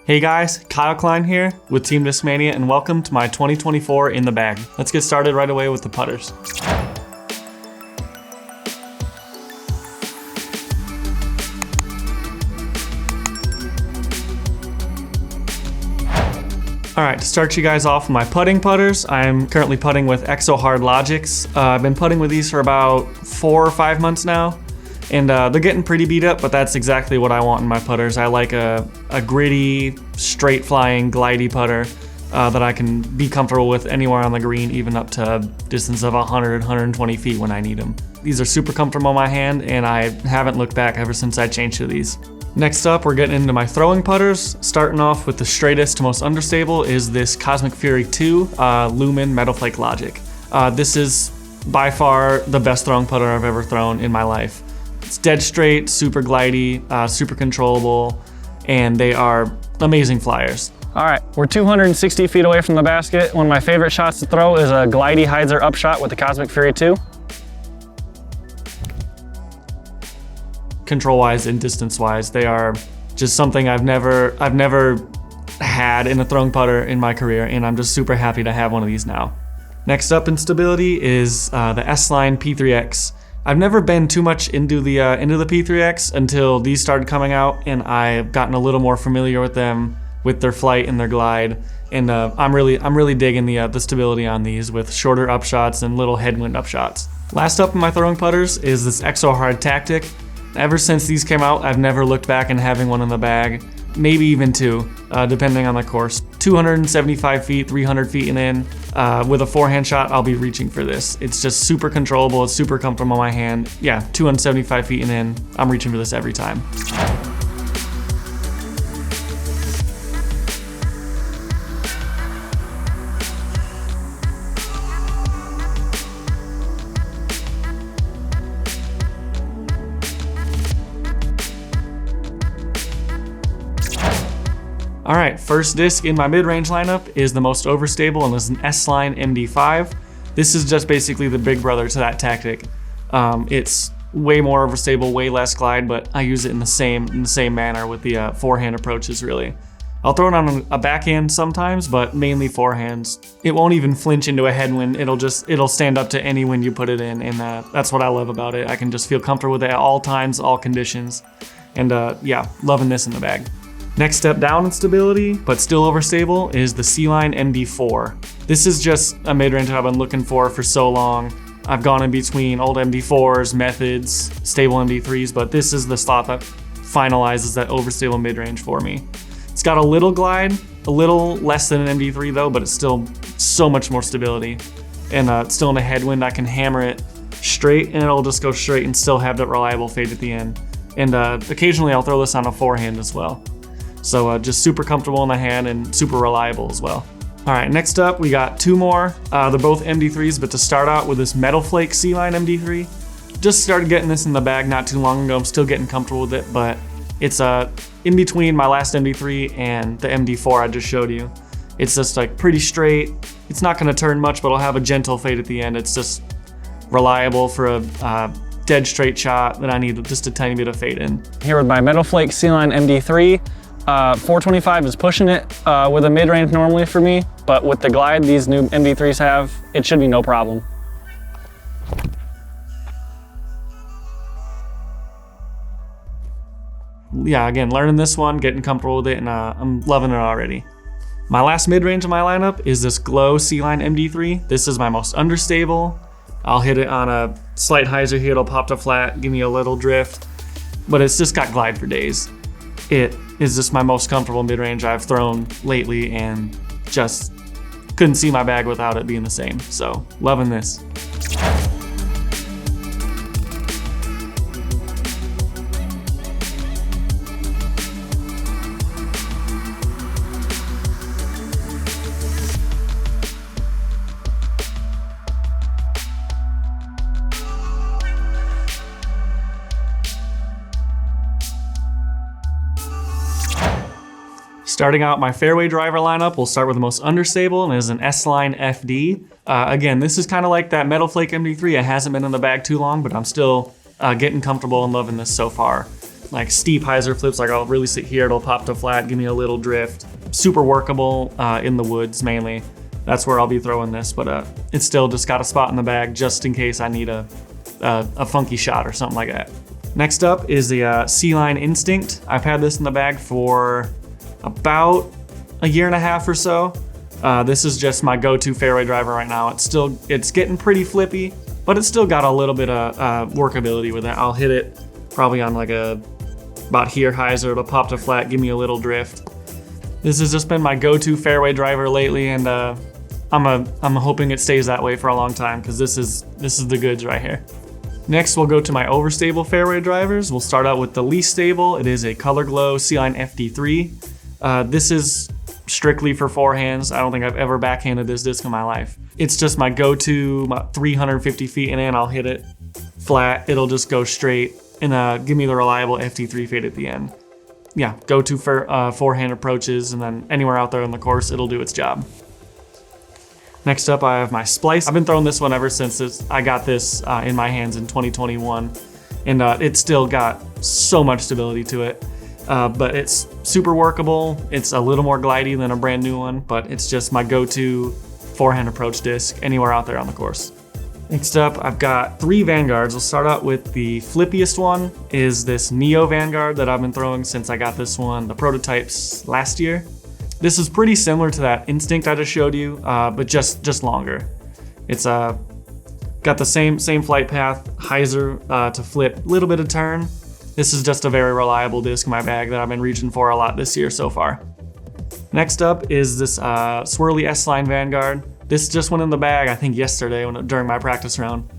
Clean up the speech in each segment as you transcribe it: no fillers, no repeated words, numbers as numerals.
Hey guys, Kyle Klein here with Team Discmania and welcome to my 2024 in the bag. Let's get started right away with the putters. All right, to start you guys off with my putting putters, I'm currently putting with Exo Hard Logics. I've been putting with these for about 4 or 5 months now. And they're getting pretty beat up, but that's exactly what I want in my putters. I like a gritty, straight flying, glidey putter that I can be comfortable with anywhere on the green, even up to a distance of 100, 120 feet when I need them. These are super comfortable on my hand, and I haven't looked back ever since I changed to these. Next up, we're getting into my throwing putters. Starting off with the straightest to most understable is this Cosmic Fury 2 Lumen Metal Flake Logic. This is by far the best throwing putter I've ever thrown in my life. It's dead straight, super glidey, super controllable, and they are amazing flyers. All right, we're 260 feet away from the basket. One of my favorite shots to throw is a glidey Heizer upshot with the Cosmic Fury 2. Control-wise and distance-wise, they are just something I've never had in a throwing putter in my career, and I'm just super happy to have one of these now. Next up in stability is the S-Line P3X. I've never been too much into the P3X until these started coming out, and I've gotten a little more familiar with them, with their flight and their glide, and I'm really digging the stability on these with shorter upshots and little headwind upshots. Last up in my throwing putters is this Exo Hard Tactic. Ever since these came out, I've never looked back and having one in the bag, maybe even two, depending on the course. 275 feet, 300 feet and in. With a forehand shot, I'll be reaching for this. It's just super controllable, it's super comfortable on my hand. Yeah, 275 feet and in, I'm reaching for this every time. All right, first disc in my mid-range lineup is the most overstable and is an S-Line MD5. This is just basically the big brother to that Tactic. It's way more overstable, way less glide, but I use it in the same manner with the forehand approaches really. I'll throw it on a backhand sometimes, but mainly forehands. It won't even flinch into a headwind. It'll stand up to any wind you put it in, and that's what I love about it. I can just feel comfortable with it at all times, all conditions, and yeah, loving this in the bag. Next step down in stability, but still overstable, is the C-Line MD4. This is just a mid-range I've been looking for so long. I've gone in between old MD4s, methods, stable MD3s, but this is the slot that finalizes that overstable mid-range for me. It's got a little glide, a little less than an MD3 though, but it's still so much more stability. And it's still in a headwind, I can hammer it straight and it'll just go straight and still have that reliable fade at the end. And occasionally I'll throw this on a forehand as well. So just super comfortable in the hand and super reliable as well. All right, next up we got two more. They're both MD3s, but to start out with this Metal Flake C-Line MD3. Just started getting this in the bag not too long ago. I'm still getting comfortable with it, but it's in between my last MD3 and the MD4 I just showed you. It's just like pretty straight. It's not gonna turn much, but it'll have a gentle fade at the end. It's just reliable for a dead straight shot that I need just a tiny bit of fade in. Here with my Metal Flake C-Line MD3. 425 is pushing it with a mid-range normally for me, but with the glide these new MD3s have, it should be no problem. Yeah, again, learning this one, getting comfortable with it, and I'm loving it already. My last mid-range in my lineup is this Glow C-Line MD3. This is my most understable. I'll hit it on a slight hyzer here, it'll pop to flat, give me a little drift, but it's just got glide for days. It is just my most comfortable mid-range I've thrown lately, and just couldn't see my bag without it being the same. So, loving this. Starting out my fairway driver lineup, we'll start with the most understable, and it is an S-Line FD. Again, this is kind of like that Metal Flake MD3. It hasn't been in the bag too long, but I'm still getting comfortable and loving this so far. like steep hyzer flips. Like I'll release it here, it'll pop to flat, give me a little drift. Super workable in the woods mainly. That's where I'll be throwing this, but it's still just got a spot in the bag just in case I need a funky shot or something like that. Next up is the C-Line Instinct. I've had this in the bag for about a year and a half or so. This is just my go-to fairway driver right now. It's getting pretty flippy, but it's still got a little bit of workability with it. I'll hit it probably on like about here hyzer, it'll pop to flat, give me a little drift. This has just been my go-to fairway driver lately, and I'm hoping it stays that way for a long time because this is the goods right here. Next, we'll go to my overstable fairway drivers. We'll start out with the least stable. It is a Color Glow C-Line FD3. This is strictly for forehands. I don't think I've ever backhanded this disc in my life. It's just my go-to, about 350 feet and in, I'll hit it flat. It'll just go straight and give me the reliable FD3 fade at the end. Yeah, go-to for forehand approaches, and then anywhere out there on the course, it'll do its job. Next up, I have my SPLICE. I've been throwing this one ever since I got this in my hands in 2021, and it's still got so much stability to it. But it's super workable. It's a little more glidey than a brand new one, but it's just my go-to forehand approach disc anywhere out there on the course. Next up, I've got 3 Vanguards. We'll start out with the flippiest one, is this Neo Vanguard that I've been throwing since I got this one, the prototypes last year. This is pretty similar to that Instinct I just showed you, but just longer. It's got the same flight path, hyzer to flip, a little bit of turn. This is just a very reliable disc in my bag that I've been reaching for a lot this year so far. Next up is this SWIRLY S-Line Vanguard. This just went in the bag, I think yesterday during my practice round.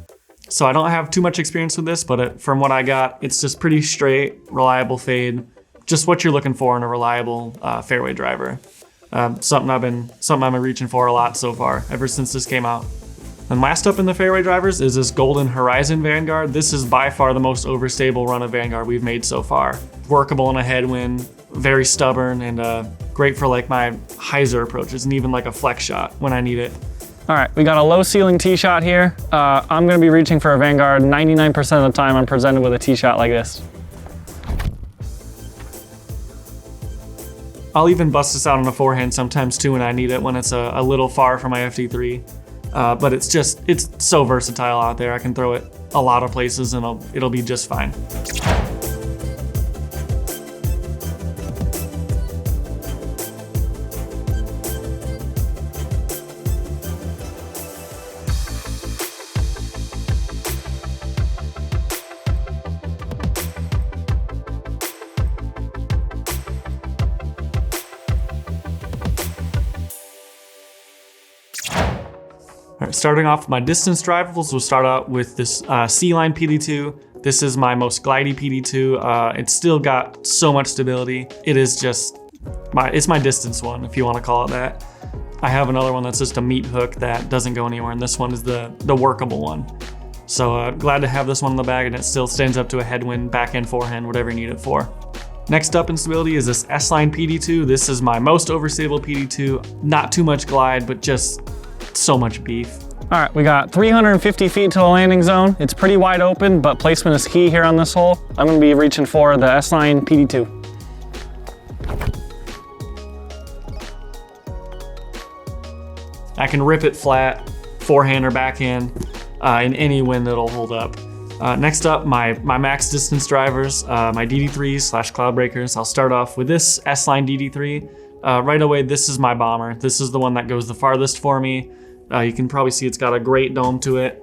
So I don't have too much experience with this, but from what I got, it's just pretty straight, reliable fade. Just what you're looking for in a reliable fairway driver. Something I've been reaching for a lot so far, ever since this came out. And last up in the fairway drivers is this Golden Horizon Vanguard. This is by far the most overstable run of Vanguard we've made so far. Workable in a headwind, very stubborn, and great for like my hyzer approaches and even like a flex shot when I need it. All right, we got a low ceiling tee shot here. I'm gonna be reaching for a Vanguard 99% of the time I'm presented with a tee shot like this. I'll even bust this out on a forehand sometimes too when I need it, when it's a little far from my FD3. But it's so versatile out there. I can throw it a lot of places and it'll be just fine. All right, starting off with my distance drivers, we'll start out with this C-Line PD2. This is my most glidey PD2. It's still got so much stability. It is just it's my distance one, if you want to call it that. I have another one that's just a meat hook that doesn't go anywhere, and this one is the workable one. So glad to have this one in the bag, and it still stands up to a headwind, backhand, forehand, whatever you need it for. Next up in stability is this S-Line PD2. This is my most overstable PD2. Not too much glide, but just so much beef. All right, we got 350 feet to the landing zone. It's pretty wide open, but placement is key here on this hole. I'm gonna be reaching for the S-Line PD2. I can rip it flat, forehand or backhand, in any wind that'll hold up. Next up, my max distance drivers, my DD3s / Cloudbreakers. I'll start off with this S-Line DD3. Right away, this is my bomber. This is the one that goes the farthest for me. You can probably see it's got a great dome to it.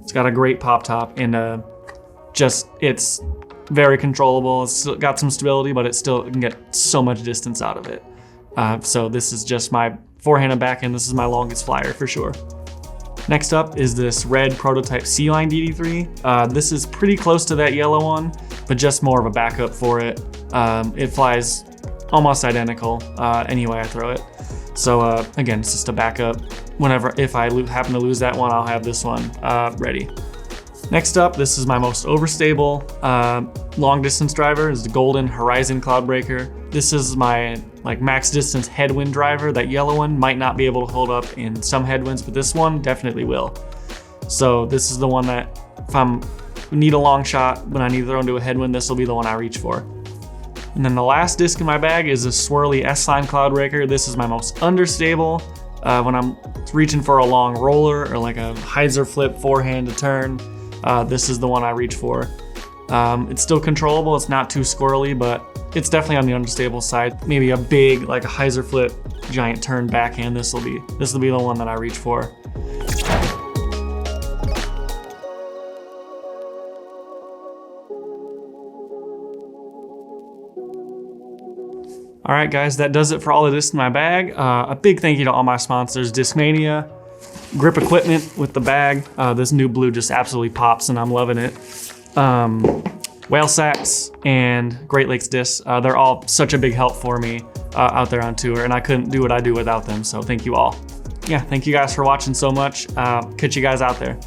It's got a great pop top, and it's very controllable. It's got some stability, but it still can get so much distance out of it. So this is just my forehand and backhand. This is my longest flyer for sure. Next up is this red prototype C-Line DD3. This is pretty close to that yellow one, but just more of a backup for it. It flies almost identical any way I throw it. So again, it's just a backup. If I happen to lose that one, I'll have this one ready. Next up, this is my most overstable long distance driver, is the Golden Horizon Cloudbreaker. This is my max distance headwind driver. That yellow one might not be able to hold up in some headwinds, but this one definitely will. So this is the one that if I'm need a long shot, when I need to throw into a headwind, this will be the one I reach for. And then the last disc in my bag is a SWIRLY S-Line CLOUDBREAKER. This is my most understable. When I'm reaching for a long roller or like a hyzer flip forehand to turn, this is the one I reach for. It's still controllable, it's not too squirrely, but it's definitely on the unstable side. Maybe a big, like a hyzer flip, giant turn backhand, this will be the one that I reach for. All right, guys, that does it for all the discs in my bag. A big thank you to all my sponsors, Discmania, Grip Equipment with the bag. This new blue just absolutely pops and I'm loving it. Whale Sacks and Great Lakes Discs. They're all such a big help for me out there on tour, and I couldn't do what I do without them, so thank you all. Yeah, thank you guys for watching so much. Catch you guys out there.